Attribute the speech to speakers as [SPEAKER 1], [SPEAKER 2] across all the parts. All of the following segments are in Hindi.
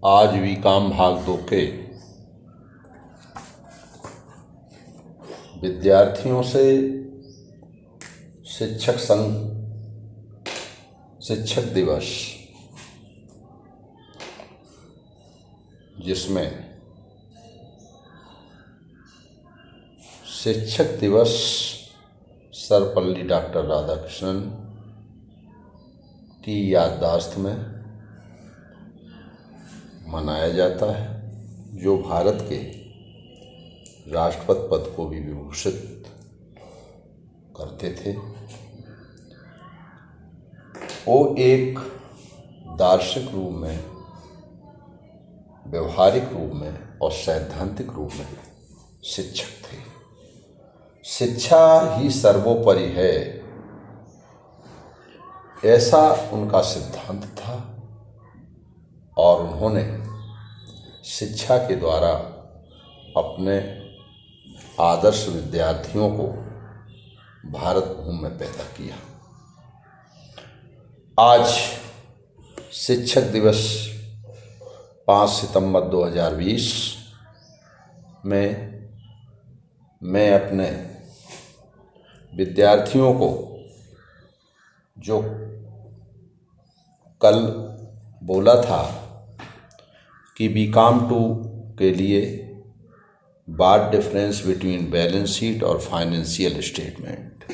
[SPEAKER 1] आज भी काम भाग दो के विद्यार्थियों से शिक्षक संघ शिक्षक दिवस, जिसमें शिक्षक दिवस सर्वपल्ली डॉक्टर राधाकृष्णन की याददाश्त में मनाया जाता है, जो भारत के राष्ट्रपति पद को भी विभूषित करते थे। वो एक दार्शनिक रूप में, व्यवहारिक रूप में और सैद्धांतिक रूप में शिक्षक थे। शिक्षा ही सर्वोपरि है, ऐसा उनका सिद्धांत था और उन्होंने शिक्षा के द्वारा अपने आदर्श विद्यार्थियों को भारत भूमि में पैदा किया। आज शिक्षक दिवस 5 सितंबर 2020 में मैं अपने विद्यार्थियों को जो कल बोला था कि BCom2 के लिए what difference between balance sheet और फाइनेंशियल स्टेटमेंट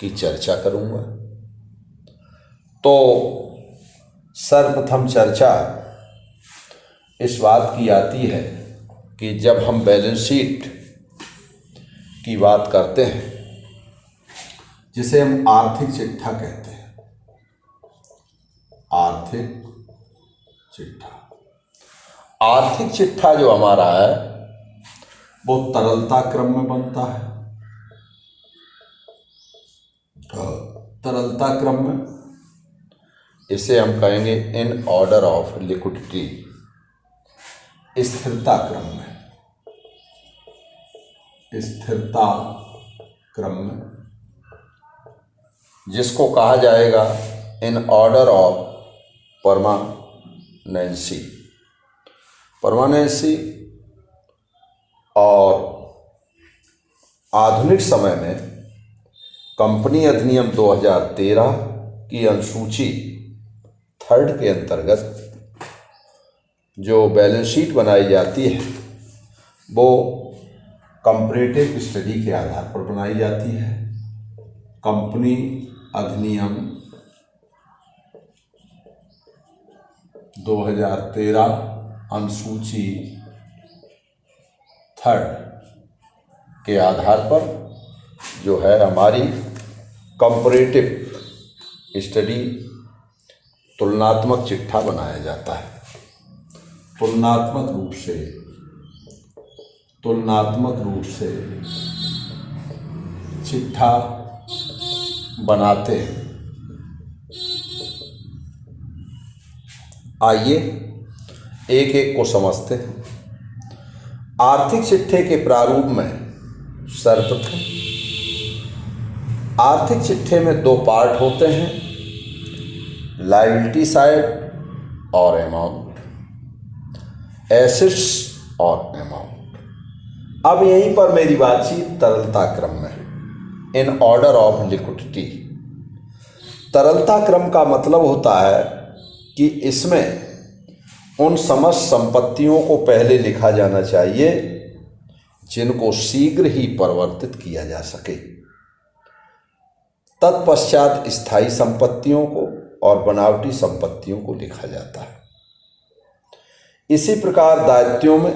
[SPEAKER 1] की चर्चा करूंगा। तो सर्वप्रथम चर्चा इस बात की आती है कि जब हम बैलेंस शीट की बात करते हैं, जिसे हम आर्थिक चिट्ठा कहते हैं, आर्थिक चिट्ठा जो हमारा है वो तरलता क्रम में बनता है। तरलता क्रम में इसे हम कहेंगे इन ऑर्डर ऑफ लिक्विडिटी, स्थिरता क्रम में, स्थिरता क्रम में, जिसको कहा जाएगा इन ऑर्डर ऑफ परमानेंसी। और आधुनिक समय में कंपनी अधिनियम 2013 की अनुसूची 3 के अंतर्गत जो बैलेंस शीट बनाई जाती है वो कंपैरेटिव स्टडी के आधार पर बनाई जाती है। कंपनी अधिनियम 2013 अनुसूची 3 के आधार पर जो है हमारी कंपैरेटिव स्टडी, तुलनात्मक चिट्ठा बनाया जाता है। तुलनात्मक रूप से चिट्ठा बनाते हैं। आइए एक एक को समझते हैं। आर्थिक चिट्ठे के प्रारूप में सर्वप्रथम आर्थिक चिट्ठे में 2 पार्ट होते हैं, लायबिलिटी साइड और अमाउंट, एसेट्स और अमाउंट। अब यहीं पर मेरी बातचीत तरलता क्रम में, इन ऑर्डर ऑफ लिक्विडिटी। तरलता क्रम का मतलब होता है कि इसमें उन समस्त संपत्तियों को पहले लिखा जाना चाहिए जिनको शीघ्र ही परिवर्तित किया जा सके। तत्पश्चात स्थायी संपत्तियों को और बनावटी संपत्तियों को लिखा जाता है। इसी प्रकार दायित्वों में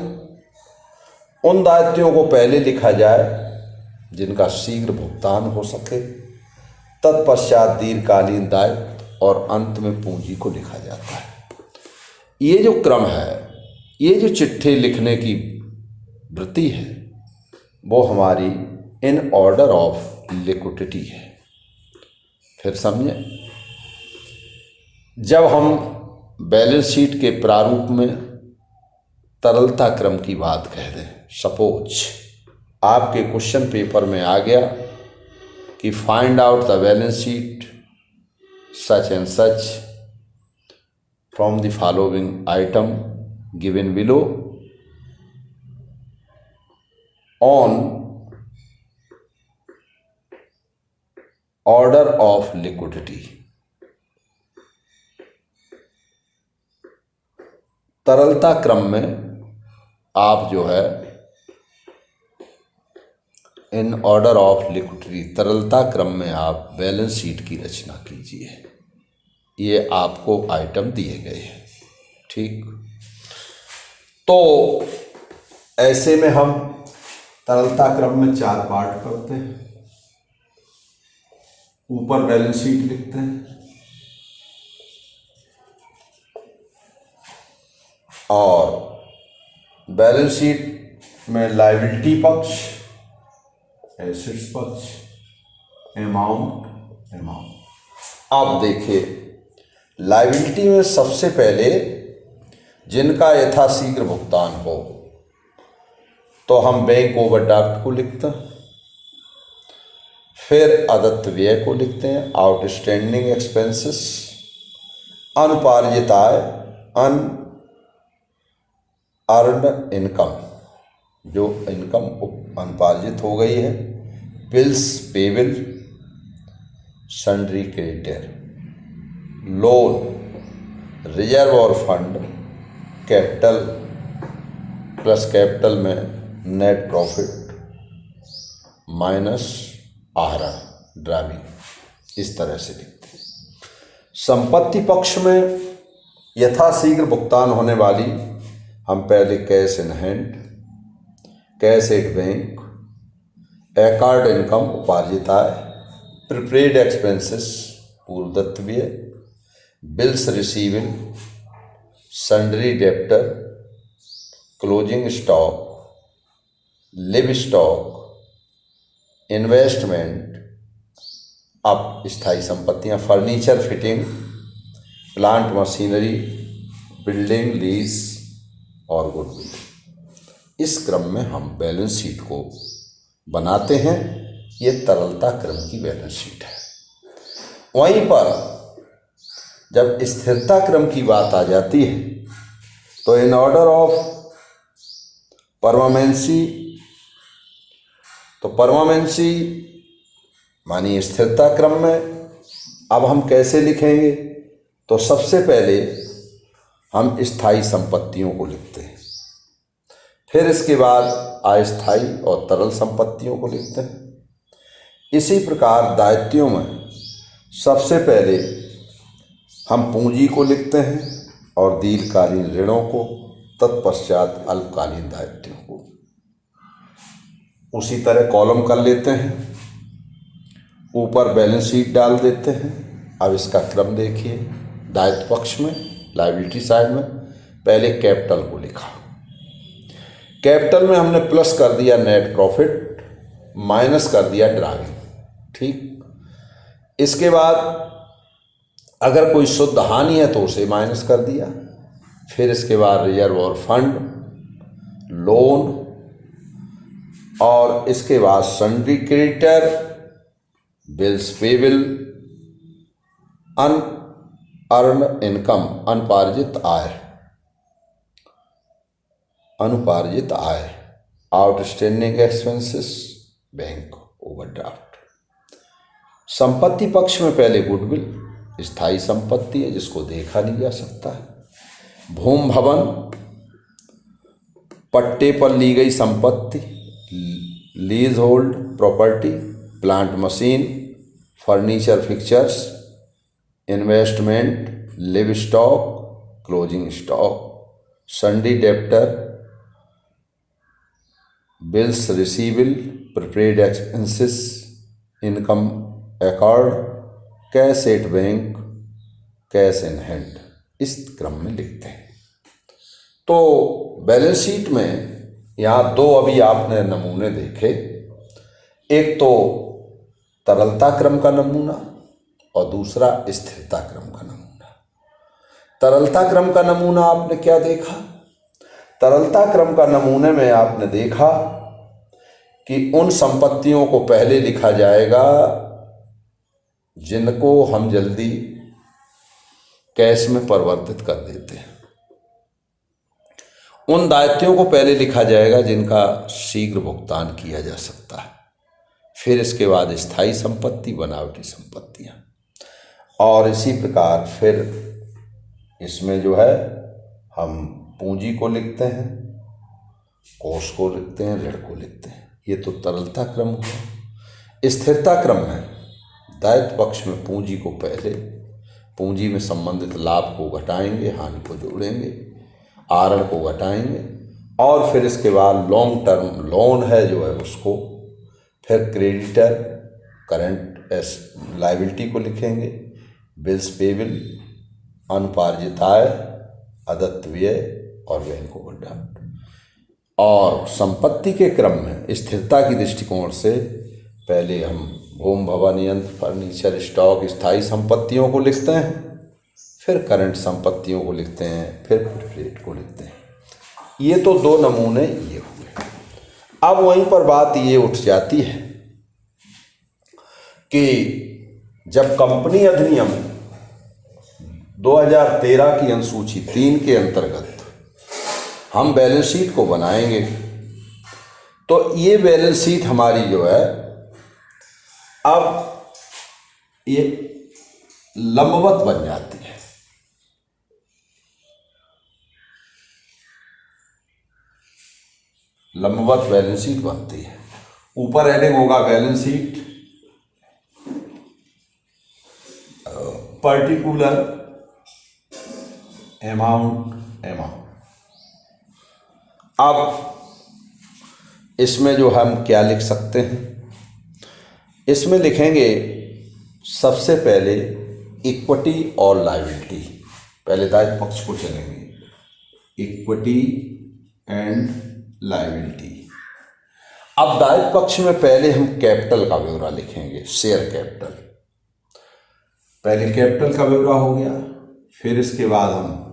[SPEAKER 1] उन दायित्वों को पहले लिखा जाए जिनका शीघ्र भुगतान हो सके, तत्पश्चात दीर्घकालीन दायित्व और अंत में पूंजी को लिखा जाता है। ये जो क्रम है, ये जो चिट्ठे लिखने की वृत्ति है, वो हमारी इन ऑर्डर ऑफ लिक्विडिटी है। फिर समझे, जब हम बैलेंस शीट के प्रारूप में तरलता क्रम की बात कह दें, सपोज आपके क्वेश्चन पेपर में आ गया कि find out the balance sheet such and such from the following item given below on order of liquidity. तरलता क्रम में आप जो है इन ऑर्डर ऑफ लिक्विडिटी, तरलता क्रम में आप बैलेंस शीट की रचना कीजिए। ये आपको आइटम दिए गए हैं। ठीक, तो ऐसे में हम तरलता क्रम में 4 पार्ट करते हैं। ऊपर बैलेंस शीट लिखते हैं और बैलेंस शीट में लायबिलिटी पक्ष, एसेट्स पक्ष, अमाउंट। अब देखिए, लायबिलिटी में सबसे पहले जिनका यथाशीघ्र भुगतान हो तो हम बैंक ओवरड्राफ्ट को लिखते हैं, फिर अदत्त व्यय को लिखते हैं, आउटस्टैंडिंग एक्सपेंसेस, अनुपार्जित आय, अनअर्न्ड इनकम, जो इनकम अनुपार्जित हो गई है, bills payable, sundry creditor, loan, reserve और फंड, कैपिटल प्लस कैपिटल में नेट प्रॉफिट माइनस आहरण ड्राइविंग, इस तरह से लिखते हैं। संपत्ति पक्ष में यथाशीघ्र भुगतान होने वाली हम पहले cash in hand, cash at bank, accrued income उपार्जित आय, प्रीपेड एक्सपेंसेस पूर्वदत्त व्यय, bills receivable, sundry debtor, closing stock, live stock, investment, अब स्थायी संपत्तियां, furniture fitting, plant machinery, building lease और गुडविल। इस क्रम में हम बैलेंस शीट को बनाते हैं। ये तरलता क्रम की बैलेंस शीट है। वहीं पर जब स्थिरता क्रम की बात आ जाती है तो इन ऑर्डर ऑफ परमानेंसी, तो परमानेंसी मानी स्थिरता क्रम में अब हम कैसे लिखेंगे, तो सबसे पहले हम स्थायी संपत्तियों को लिखते हैं, फिर इसके बाद अस्थायी और तरल संपत्तियों को लिखते हैं। इसी प्रकार दायित्वों में सबसे पहले हम पूंजी को लिखते हैं और दीर्घकालीन ऋणों को, तत्पश्चात अल्पकालीन दायित्वों को। उसी तरह कॉलम कर लेते हैं, ऊपर बैलेंस शीट डाल देते हैं। अब इसका क्रम देखिए, दायित्व पक्ष में लायबिलिटी साइड में पहले कैपिटल को लिखा, कैपिटल में हमने प्लस कर दिया नेट प्रॉफिट, माइनस कर दिया ड्राइविंग। ठीक, इसके बाद अगर कोई शुद्ध हानि है तो उसे माइनस कर दिया, फिर इसके बाद रिजर्व और फंड, लोन, और इसके बाद sundry creditor, bills payable, unearned income, अनुपार्जित आय, आउटस्टैंडिंग एक्सपेंसेस, बैंक ओवरड्राफ्ट। संपत्ति पक्ष में पहले गुडविल, स्थायी संपत्ति है जिसको देखा नहीं जा सकता है, भूमि भवन, पट्टे पर ली गई संपत्ति, leasehold property, plant machine, furniture fixtures, investment, live stock, closing stock, sundry debtor, bills receivable, prepaid expenses, income accrued, cash at bank, cash in hand, इस क्रम में लिखते हैं। तो बैलेंस शीट में यहाँ 2 अभी आपने नमूने देखे, एक तो तरलता क्रम का नमूना और दूसरा स्थिरता क्रम का नमूना। तरलता क्रम का नमूना आपने क्या देखा, तरलता क्रम का नमूने में आपने देखा कि उन संपत्तियों को पहले लिखा जाएगा जिनको हम जल्दी कैश में परिवर्तित कर देते हैं। उन दायित्वों को पहले लिखा जाएगा जिनका शीघ्र भुगतान किया जा सकता है। फिर इसके बाद स्थायी संपत्ति, बनावटी संपत्तियां, और इसी प्रकार फिर इसमें जो है हम पूंजी को लिखते हैं, कोष को लिखते हैं, ऋण को लिखते हैं। ये तो तरलता क्रम हुआ। स्थिरता क्रम में दायित्व पक्ष में पूंजी को पहले, पूंजी में संबंधित लाभ को घटाएंगे, हानि को जोड़ेंगे, आरण को घटाएंगे, और फिर इसके बाद लॉन्ग टर्म लोन है जो है उसको, फिर क्रेडिटर करंट लायबिलिटी को लिखेंगे, बिल्स पेबल, अनुपार्जित आय, अदत्त व्यय और व्यय को घटाएं। और संपत्ति के क्रम में स्थिरता की दृष्टिकोण से पहले हम भूमि, भवन, यंत्र, फर्नीचर, स्टॉक, स्थायी संपत्तियों को लिखते हैं, फिर करंट संपत्तियों को लिखते हैं, फिर फ्रेट को लिखते हैं। ये तो दो नमूने ये हुए। अब वहीं पर बात ये उठ जाती है कि जब कंपनी अधिनियम 2013 की अनुसूची 3 के अंतर्गत हम बैलेंस शीट को बनाएंगे, तो ये बैलेंस शीट हमारी जो है अब ये लंबवत बन जाती है। लंबवत बैलेंस शीट बनती है। ऊपर हेडिंग होगा बैलेंस शीट पर्टिकुलर अमाउंट। अब इसमें जो हम क्या लिख सकते हैं, इसमें लिखेंगे सबसे पहले इक्विटी और लायबिलिटी। पहले दायित्व पक्ष को चलेंगे, इक्विटी एंड लायबिलिटी। अब दायित्व पक्ष में पहले हम कैपिटल का ब्यौरा लिखेंगे, शेयर कैपिटल। पहले कैपिटल का ब्यौरा हो गया, फिर इसके बाद हम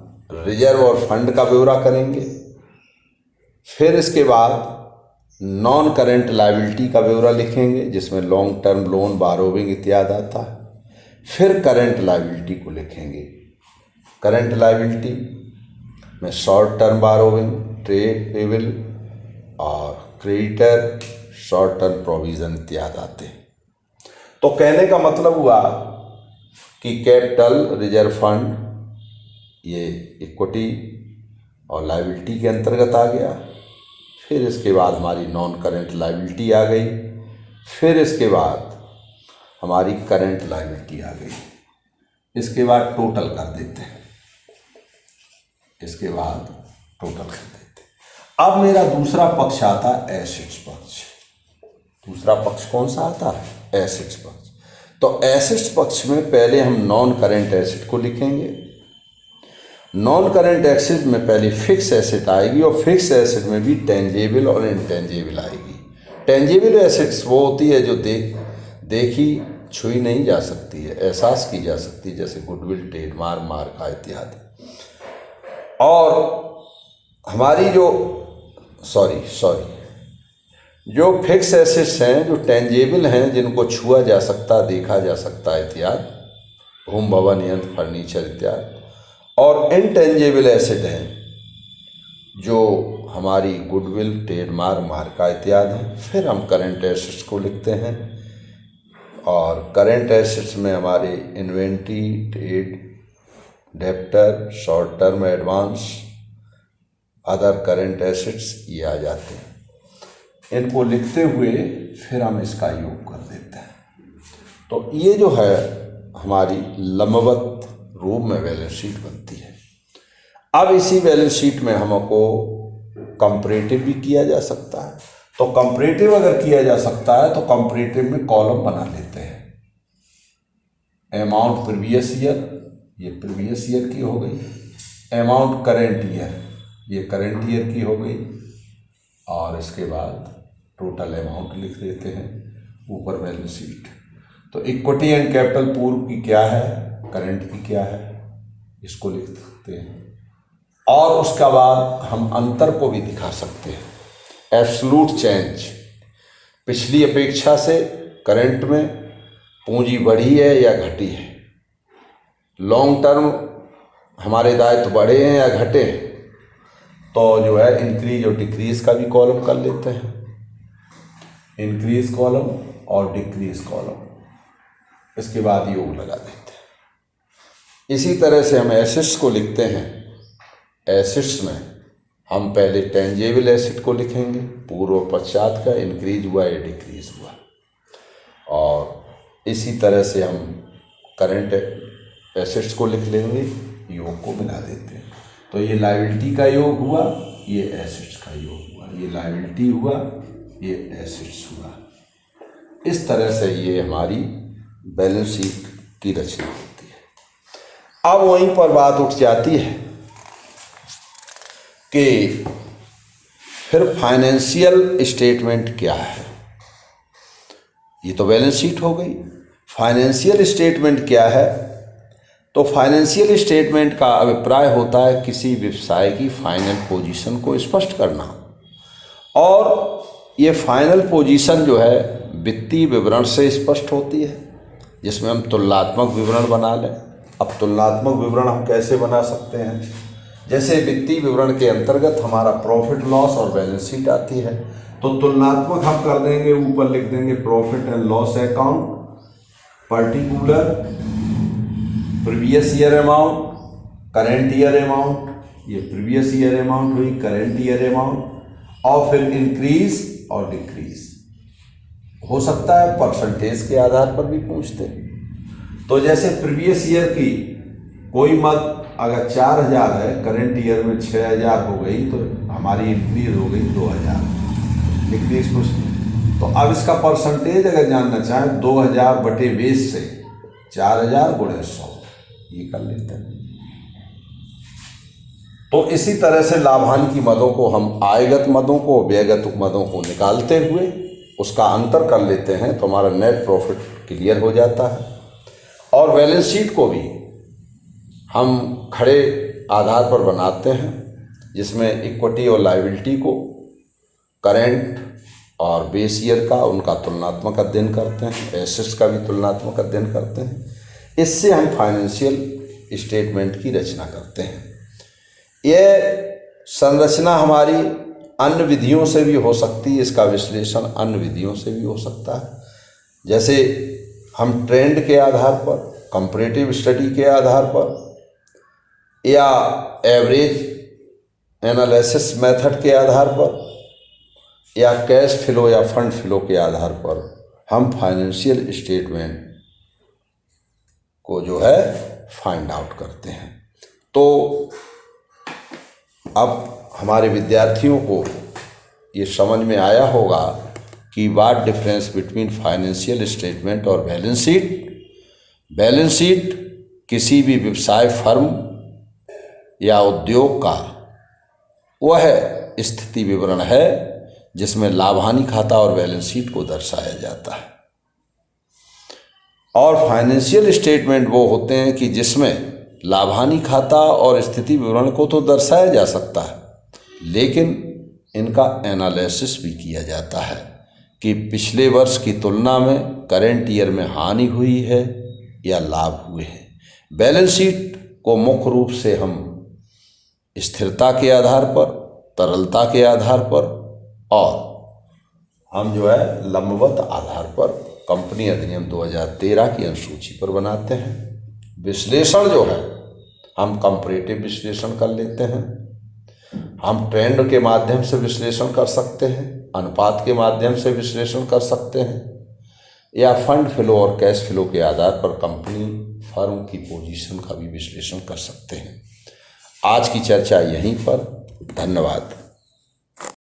[SPEAKER 1] रिजर्व और फंड का ब्यौरा करेंगे, फिर इसके बाद नॉन करेंट लायबिलिटी का ब्यौरा लिखेंगे जिसमें लॉन्ग टर्म लोन, बारोविंग इत्यादि आता है। फिर करेंट लायबिलिटी को लिखेंगे। करेंट लायबिलिटी में शॉर्ट टर्म बारोविंग, ट्रेड पेबल और क्रेडिटर, शॉर्ट टर्म प्रोविजन इत्यादि आते हैं। तो कहने का मतलब हुआ कि कैपिटल, रिजर्व फंड ये इक्विटी और लायबिलिटी के अंतर्गत आ गया। फिर इसके बाद हमारी नॉन करेंट लायबिलिटी आ गई, फिर इसके बाद हमारी करेंट लायबिलिटी आ गई। इसके बाद टोटल कर देते हैं, इसके बाद टोटल कर देते हैं। अब मेरा दूसरा पक्ष आता है एसेट्स पक्ष। दूसरा पक्ष कौन सा आता है? एसेट्स पक्ष। तो एसेट्स पक्ष में पहले हम नॉन करेंट एसेट को लिखेंगे। नॉन करेंट एसेट में पहले फिक्स एसेट आएगी और फिक्स एसेट में भी टेंजेबल और इनटेंजेबल आएगी। टेंजेबल एसेट्स वो होती है जो देखी छुई नहीं जा सकती है, एहसास की जा सकती है, जैसे गुडविल, ट्रेडमार्क, मार्का इत्यादि। और हमारी जो फिक्स एसेट्स हैं, जो टेंजेबल हैं, जिनको छुआ जा सकता, देखा जा सकता इत्यादि, भूमि, भवन, यंत्र, फर्नीचर इत्यादि। और इनटेंजेबल एसेट हैं जो हमारी गुडविल, ट्रेडमार्क, मार्का इत्यादि हैं। फिर हम करंट एसेट्स को लिखते हैं और करंट एसेट्स में हमारे inventory, trade debtor, short term advance, other current assets ये आ जाते हैं। इनको लिखते हुए फिर हम इसका योग कर देते हैं। तो ये जो है हमारी लंबवत रूप में बैलेंस शीट बनती है। अब इसी बैलेंस शीट में हमको कंपैरेटिव भी किया जा सकता है। तो कंपैरेटिव अगर किया जा सकता है तो कंपैरेटिव में कॉलम बना लेते हैं। अमाउंट प्रीवियस ईयर, ये प्रीवियस ईयर की हो गई। अमाउंट करेंट ईयर, ये करेंट ईयर की हो गई। और इसके बाद टोटल अमाउंट लिख देते हैं ऊपर बैलेंस शीट। तो इक्विटी एंड कैपिटल पूर्व की क्या है, करंट की क्या है, इसको लिख सकते हैं। और उसके बाद हम अंतर को भी दिखा सकते हैं। एब्सोल्यूट चेंज, पिछली अपेक्षा से करंट में पूंजी बढ़ी है या घटी है। लॉन्ग टर्म हमारे दायित्व बढ़े हैं या घटे हैं। तो जो है इंक्रीज और डिक्रीज का भी कॉलम कर लेते हैं, इंक्रीज कॉलम और डिक्रीज कॉलम, इसके बाद योग लगा देते हैं। इसी तरह से हम एसेट्स को लिखते हैं। एसेट्स में हम पहले टेंजेबल एसेट को लिखेंगे, पूर्व पश्चात का इंक्रीज हुआ या डिक्रीज हुआ, और इसी तरह से हम करंट एसेट्स को लिख लेंगे, योग को मिला देते हैं। तो ये लायबिलिटी का योग हुआ, ये एसेट्स का योग हुआ, ये लायबिलिटी हुआ, ये एसेट्स हुआ। इस तरह से ये हमारी बैलेंस शीट की रचना होती है। अब वहीं पर बात उठ जाती है कि फिर फाइनेंशियल स्टेटमेंट क्या है। ये तो बैलेंस शीट हो गई, फाइनेंशियल स्टेटमेंट क्या है। तो फाइनेंशियल स्टेटमेंट का अभिप्राय होता है किसी व्यवसाय की फाइनल पोजीशन को स्पष्ट करना, और ये फाइनल पोजीशन जो है वित्तीय विवरण से स्पष्ट होती है, जिसमें हम तुलनात्मक विवरण बना लें। अब तुलनात्मक विवरण हम कैसे बना सकते हैं, जैसे वित्तीय विवरण के अंतर्गत हमारा प्रॉफिट लॉस और बैलेंस शीट आती है, तो तुलनात्मक हम कर देंगे, ऊपर लिख देंगे profit and loss account particular previous year amount, current year amount, ये प्रीवियस ईयर अमाउंट हुई, करेंट ईयर अमाउंट, और फिर इंक्रीज और डिक्रीज। हो सकता है परसेंटेज के आधार पर भी पूछते हैं। तो जैसे प्रीवियस ईयर की कोई मत अगर 4000 है, करेंट ईयर में 6000 हो गई, तो हमारी इंक्रीज हो गई 2000, डिक्रीज कुछ नहीं। तो अब इसका परसेंटेज अगर जानना चाहें 2000 बटे 20 से 4000 गुणे 100, ये कर लेते हैं। तो इसी तरह से लाभांश की मदों को हम आयगत मदों को व्ययगत मदों को निकालते हुए उसका अंतर कर लेते हैं, तो हमारा नेट प्रॉफिट क्लियर हो जाता है। और बैलेंस शीट को भी हम खड़े आधार पर बनाते हैं, जिसमें इक्विटी और लायबिलिटी को करेंट और बेस ईयर का उनका तुलनात्मक अध्ययन करते हैं, एसेट्स का भी तुलनात्मक अध्ययन करते हैं। इससे हम फाइनेंशियल स्टेटमेंट की रचना करते हैं। यह संरचना हमारी अन्य विधियों से भी हो सकती है, इसका विश्लेषण अन्य विधियों से भी हो सकता है। जैसे हम ट्रेंड के आधार पर, कंपैरेटिव स्टडी के आधार पर, या एवरेज एनालिसिस मेथड के आधार पर, या कैश फ्लो या फंड फ्लो के आधार पर हम फाइनेंशियल स्टेटमेंट को जो है फाइंड आउट करते हैं। तो अब हमारे विद्यार्थियों को ये समझ में आया होगा कि what difference between financial statement और बैलेंस शीट। बैलेंस शीट किसी भी व्यवसाय फर्म या उद्योग का वह स्थिति विवरण है जिसमें लाभ हानि खाता और बैलेंस शीट को दर्शाया जाता है, और फाइनेंशियल स्टेटमेंट वो होते हैं कि जिसमें लाभ हानि खाता और स्थिति विवरण को तो दर्शाया जा सकता है, लेकिन इनका एनालिसिस भी किया जाता है कि पिछले वर्ष की तुलना में करेंट ईयर में हानि हुई है या लाभ हुए हैं। बैलेंस शीट को मुख्य रूप से हम स्थिरता के आधार पर, तरलता के आधार पर, और हम जो है लंबवत आधार पर कंपनी अधिनियम 2013 की अनुसूची पर बनाते हैं। विश्लेषण जो है हम कंपैरेटिव विश्लेषण कर लेते हैं, हम ट्रेंड के माध्यम से विश्लेषण कर सकते हैं, अनुपात के माध्यम से विश्लेषण कर सकते हैं, या फंड फ्लो और कैश फ्लो के आधार पर कंपनी फर्म की पोजीशन का भी विश्लेषण कर सकते हैं। आज की चर्चा यहीं पर, धन्यवाद।